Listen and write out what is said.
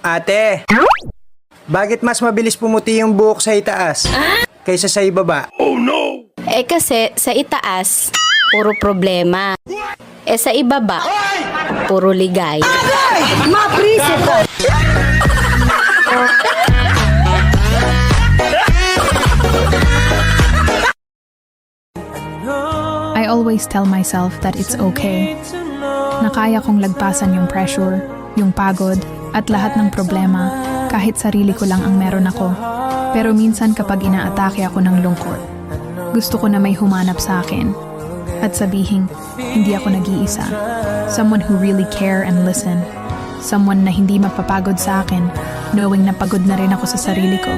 Ate, bakit mas mabilis pumuti yung buhok sa itaas kaysa sa ibaba? Kasi sa itaas, puro problema. Sa ibaba, puro ligay. I always tell myself that it's okay. Na kaya kong lagpasan yung pressure, yung pagod, at lahat ng problema kahit sarili ko lang ang meron ako. Pero minsan kapag inaatake ako ng lungkot, gusto ko na may humanap sa akin at sabihin, hindi ako nag-iisa. Someone who really care and listen. Someone na hindi mapapagod sa akin, knowing na pagod na rin ako sa sarili ko.